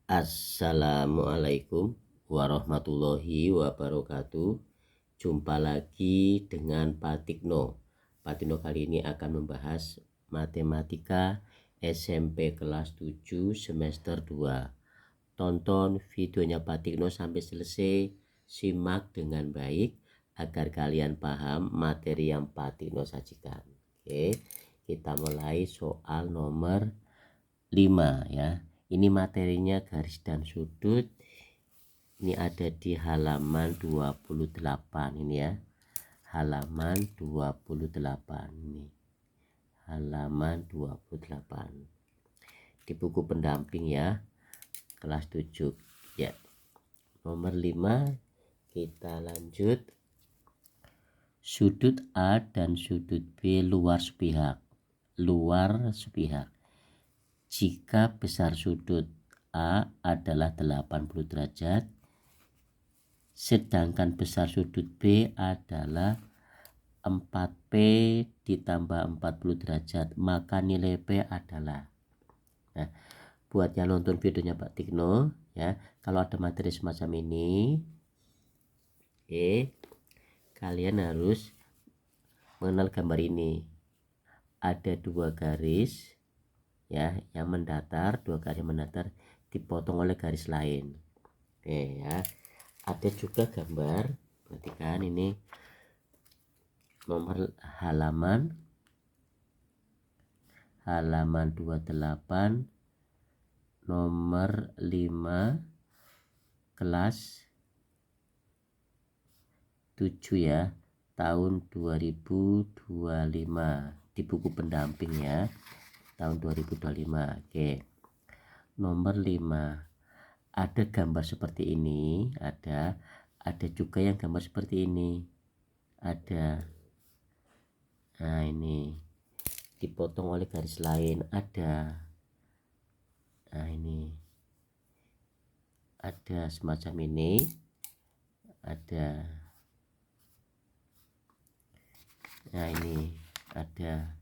Assalamualaikum warahmatullahi wabarakatuh. Jumpa lagi dengan Pak Tikno. Pak Tikno kali ini akan membahas matematika SMP kelas 7 semester 2. Tonton videonya Pak Tikno sampai selesai, simak dengan baik agar kalian paham materi yang Pak Tikno sajikan. Oke, kita mulai soal nomor 5 ya. Ini materinya garis dan sudut. Ini ada di halaman 28 ini ya. Halaman 28 ini. Halaman 28. Di buku pendamping ya. Kelas 7 ya. Nomor 5 kita lanjut. Sudut A dan sudut B luar sepihak. Luar sepihak. Jika besar sudut A adalah 80 derajat, sedangkan besar sudut B adalah 4P ditambah 40 derajat, maka nilai P adalah. Nah, buat yang nonton videonya Pak Tikno ya, kalau ada materi semacam ini, kalian harus mengenal gambar ini. Ada dua garis ya yang mendatar, dua garis mendatar dipotong oleh garis lain. Oke ya, ada juga gambar, perhatikan ini nomor halaman 28 nomor 5 kelas 7 ya, tahun 2025 di buku pendamping ya, tahun 2025. Oke, nomor 5 ada gambar seperti ini, ada juga yang gambar seperti ini, ada. Nah, ini dipotong oleh garis lain, ada. Nah, ini ada semacam ini, ada. Nah, ini ada,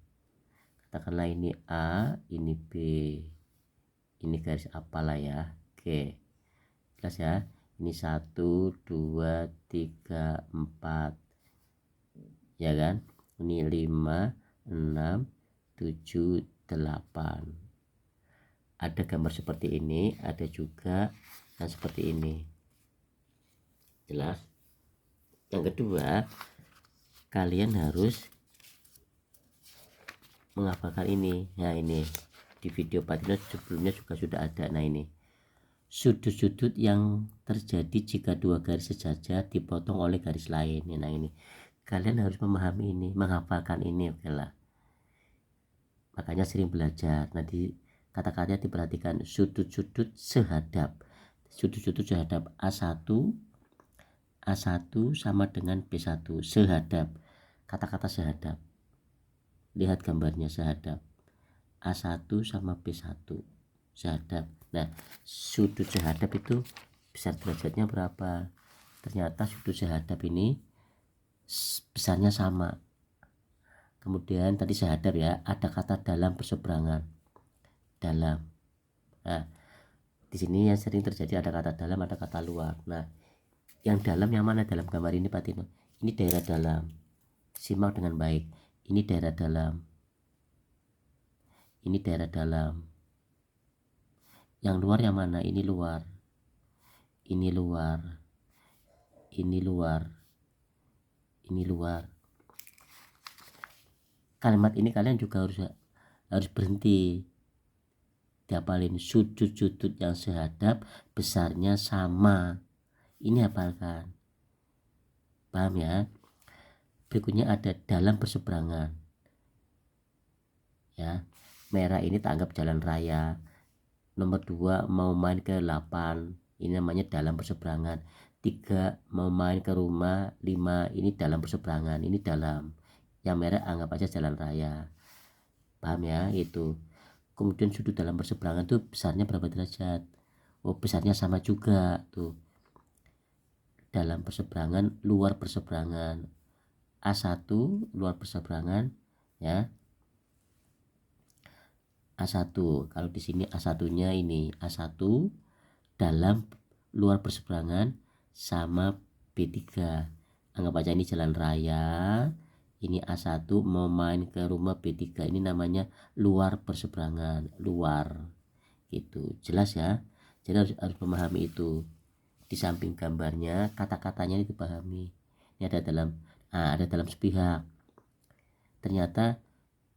katakanlah ini A, ini B, ini garis apalah ya. Oke, jelas ya. Ini 1, 2, 3, 4 ya kan. Ini 5, 6, 7, 8. Ada gambar seperti ini, ada juga yang seperti ini. Jelas? Yang kedua, kalian harus menghafalkan ini. Nah, ini di video Patino sebelumnya juga sudah ada. Nah, ini sudut-sudut yang terjadi jika dua garis sejajar dipotong oleh garis lain. Nah, ini kalian harus memahami ini, menghafalkan ini. Oke lah, makanya sering belajar. Nanti kata-katanya diperhatikan. Sudut-sudut sehadap, sudut-sudut sehadap A1 sama dengan B1, sehadap. Kata-kata sehadap, lihat gambarnya, sehadap A1 sama B1 sehadap. Nah, sudut sehadap itu besar derajatnya berapa? Ternyata sudut sehadap ini besarnya sama. Kemudian tadi sehadap ya, ada kata dalam berseberangan, dalam. Nah, di sini yang sering terjadi ada kata dalam, ada kata luar. Nah, yang dalam yang mana dalam gambar ini Pak Tino? Ini daerah dalam. Simak dengan baik. Ini daerah dalam. Ini daerah dalam. Yang luar yang mana? Ini luar. Ini luar. Ini luar. Ini luar. Kalimat ini kalian juga harus berhenti. Dihafalin, sudut-sudut yang sehadap besarnya sama. Ini hafalkan. Paham ya? Berikutnya ada dalam berseberangan. Ya. Merah ini tak anggap jalan raya. Nomor 2 mau main ke 8, ini namanya dalam berseberangan. 3 mau main ke rumah. 5 ini dalam berseberangan, ini dalam. Yang merah anggap aja jalan raya. Paham ya? Itu. Kemudian sudut dalam berseberangan tuh besarnya berapa derajat? Oh, besarnya sama juga tuh. Dalam berseberangan, luar berseberangan. A1 luar berseberangan ya. A1, kalau di sini A1-nya ini A1 dalam luar berseberangan sama B3. Anggap aja ini jalan raya, ini A1 mau main ke rumah B3, ini namanya luar berseberangan, luar gitu. Jelas ya, jadi harus memahami itu. Di samping gambarnya, kata-katanya itu pahami. Ini ada dalam sepihak. Ternyata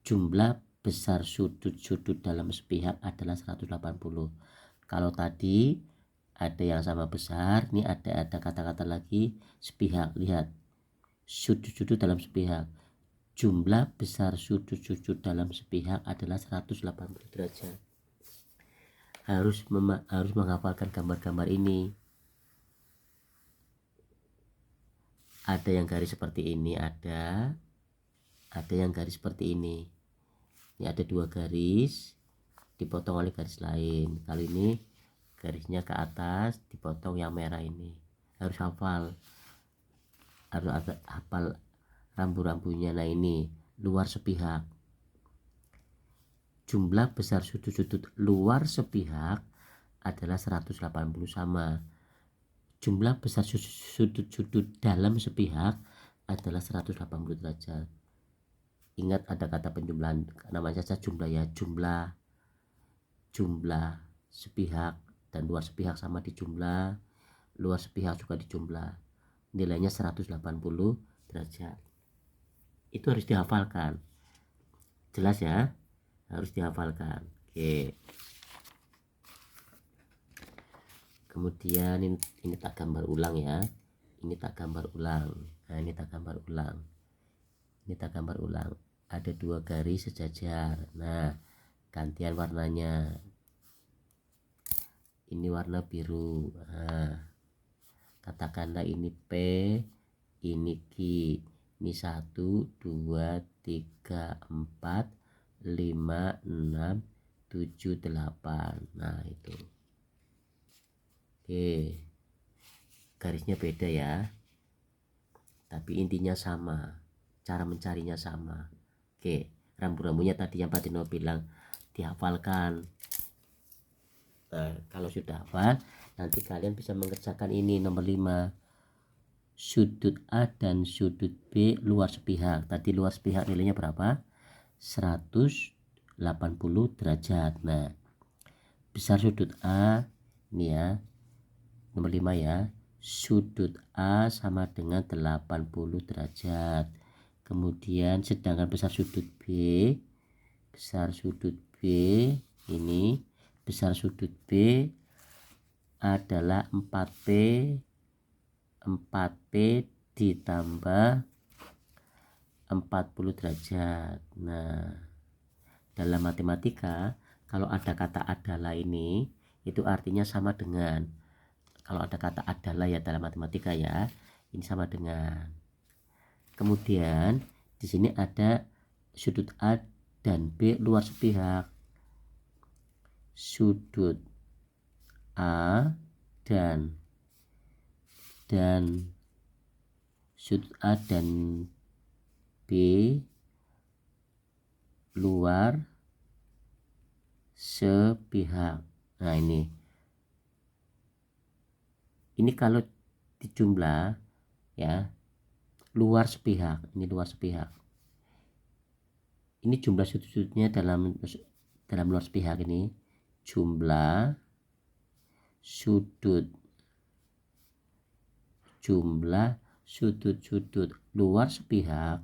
jumlah besar sudut-sudut dalam sepihak adalah 180. Kalau tadi ada yang sama besar, ini ada kata-kata lagi sepihak. Lihat, sudut-sudut dalam sepihak. Jumlah besar sudut-sudut dalam sepihak adalah 180 derajat. Harus menghafalkan gambar-gambar ini. Ada yang garis seperti ini, ada yang garis seperti ini. Ini ada 2 garis dipotong oleh garis lain. Kali ini garisnya ke atas dipotong yang merah ini. Harus hafal rambu-rambunya. Nah, ini luar sepihak. Jumlah besar sudut-sudut luar sepihak adalah 180 sama. Jumlah besar sudut-sudut dalam sepihak adalah 180 derajat. Ingat ada kata penjumlahan, namanya saja jumlah ya, jumlah sepihak dan luar sepihak sama dijumlah, luar sepihak juga dijumlah, nilainya 180 derajat. Itu harus dihafalkan. Jelas ya, harus dihafalkan. Oke, kemudian ini tak gambar ulang ya, ini tak gambar ulang. Nah, ini tak gambar ulang, ini tak gambar ulang. Ada 2 garis sejajar. Nah, gantian warnanya, ini warna biru. Nah, katakanlah ini P, ini Q, ini 1 2 3 4 5 6 7 8. Nah, itu. Oke, garisnya beda ya, tapi intinya sama, cara mencarinya sama. Oke, rambu-rambunya tadi yang Pak Dino bilang dihafalkan. Nah, kalau sudah hafal, nanti kalian bisa mengerjakan ini nomor 5. Sudut A dan sudut B luar sepihak. Tadi luar sepihak nilainya berapa? 180 derajat. Nah, besar sudut A ini ya, nomor 5 ya. Sudut A sama dengan 80 derajat. Kemudian sedangkan besar sudut B ini, besar sudut B adalah 4P ditambah 40 derajat. Nah, dalam matematika kalau ada kata adalah ini, itu artinya sama dengan, kalau ada kata adalah ya dalam matematika ya, ini sama dengan. Kemudian di sini ada sudut A dan B luar sepihak. Sudut A dan sudut A dan B luar sepihak. Nah, ini kalau dijumlah ya, luar sepihak, ini luar sepihak. Ini jumlah sudut-sudutnya dalam luar sepihak, ini jumlah sudut-sudut luar sepihak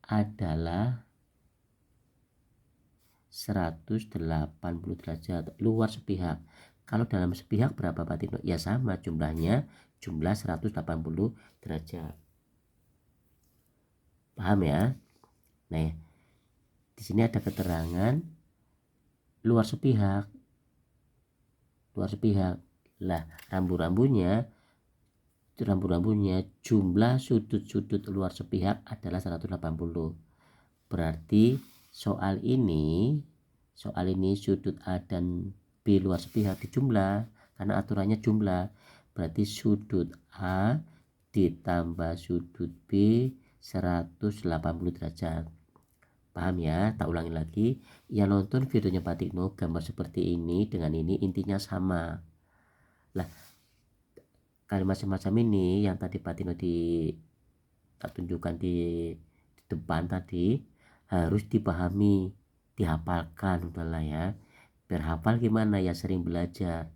adalah 180 derajat luar sepihak. Kalau dalam sepihak berapa Pak Tino? Ya sama jumlahnya, jumlah 180 derajat. Paham ya? Nah, di sini ada keterangan luar sepihak. Lah, rambu-rambunya jumlah sudut-sudut luar sepihak adalah 180. Berarti soal ini sudut A dan B luar sepihak dijumlah, karena aturannya jumlah. Berarti sudut A ditambah sudut B 180 derajat. Paham ya? Tak ulangi lagi, ya nonton videonya Pak Tikno, gambar seperti ini dengan ini intinya sama. Lah, kalimat semacam ini yang tadi Pak Tikno tak tunjukkan di depan tadi harus dipahami, dihafalkan udahlah ya. Biar hafal gimana ya, sering belajar.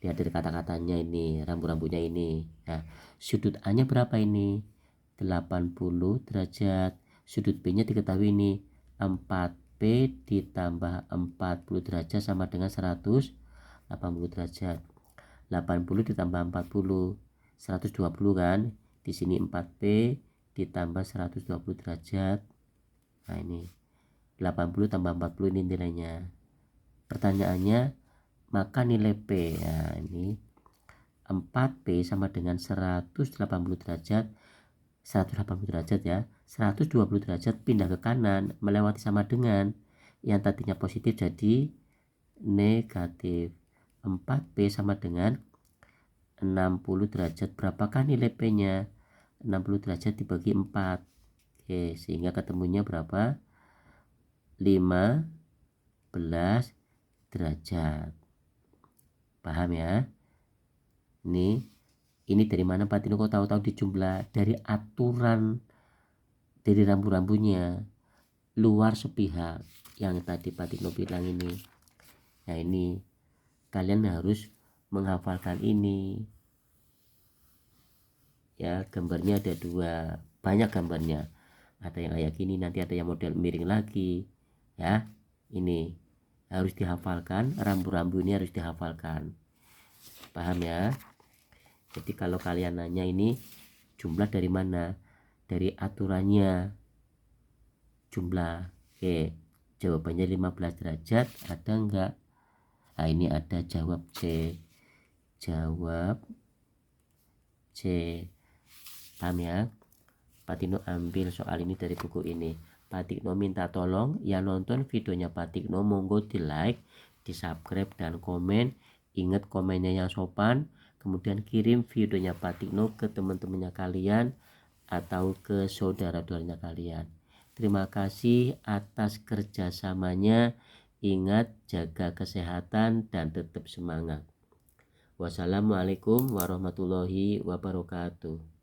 Lihat dari kata-katanya ini, rambu-rambunya ini. Nah, sudut A nya berapa ini? 80 derajat. Sudut B nya diketahui ini 4P ditambah 40 derajat sama dengan 180 derajat. 80 ditambah 40 120 kan. Di sini 4P ditambah 120 derajat. Nah, ini 80 tambah 40 ini nilainya. Pertanyaannya, maka nilai P ya ini 4P sama dengan 180 derajat 180 derajat ya, 120 derajat pindah ke kanan melewati sama dengan yang tadinya positif jadi negatif. 4P sama dengan 60 derajat. Berapakah nilai P nya? 60 derajat dibagi 4. Oke, sehingga ketemunya berapa? 15 derajat. Paham ya? Ini dari mana Pak Tino kok tahu-tahu dijumlah? Dari aturan, dari rambu-rambunya luar sepihak yang tadi Pak Tino bilang ini. Nah, ini kalian harus menghafalkan ini ya. Gambarnya ada 2, banyak gambarnya, ada yang kayak gini, nanti ada yang model miring lagi ya. Ini harus dihafalkan, rambu-rambu ini harus dihafalkan. Paham ya? Jadi kalau kalian nanya ini jumlah dari mana? Dari aturannya jumlah. Oke, jawabannya 15 derajat ada enggak? Nah, ini ada, jawab C. Jawab C. Paham ya? Pak Tikno ambil soal ini dari buku ini. Pak Tikno minta tolong yang nonton videonya Pak Tikno monggo di like, di subscribe dan komen. Ingat komennya yang sopan. Kemudian kirim videonya Pak Tikno ke teman-temannya kalian atau ke saudara-saudaranya kalian. Terima kasih atas kerjasamanya. Ingat jaga kesehatan dan tetap semangat. Wassalamualaikum warahmatullahi wabarakatuh.